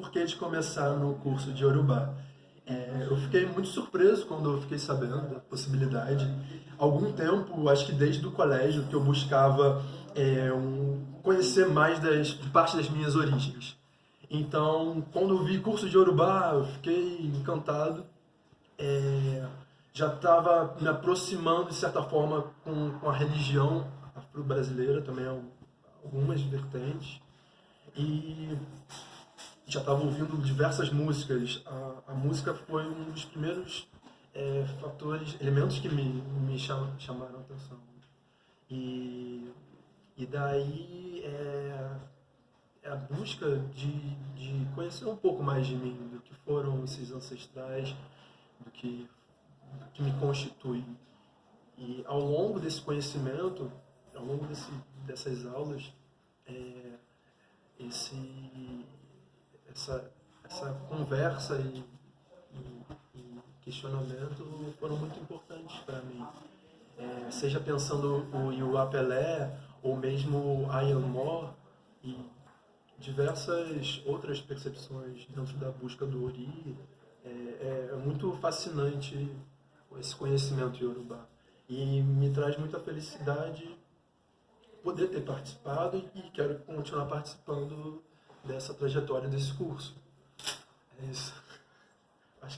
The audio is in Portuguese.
porquê de começar no curso de Yorubá. Eu fiquei muito surpreso quando eu fiquei sabendo da possibilidade. Há algum tempo, acho que desde o colégio, que eu buscava conhecer mais de parte das minhas origens. Então, quando eu vi curso de Yorubá, eu fiquei encantado. É, Já estava me aproximando, de certa forma, com a religião afro-brasileira, também algumas vertentes. E já estava ouvindo diversas músicas. A música foi um dos primeiros fatores, elementos que me chamaram a atenção. E, e daí é a busca de conhecer um pouco mais de mim, do que foram esses ancestrais, do que me constitui. E ao longo desse conhecimento, ao longo dessas aulas, é, esse, essa conversa e questionamento foram muito importantes para mim. Seja pensando o Iuá Pelé, ou mesmo Ian Moore, e diversas outras percepções dentro da busca do Ori. É muito fascinante esse conhecimento iorubá. E me traz muita felicidade poder ter participado e quero continuar participando dessa trajetória desse curso. É isso.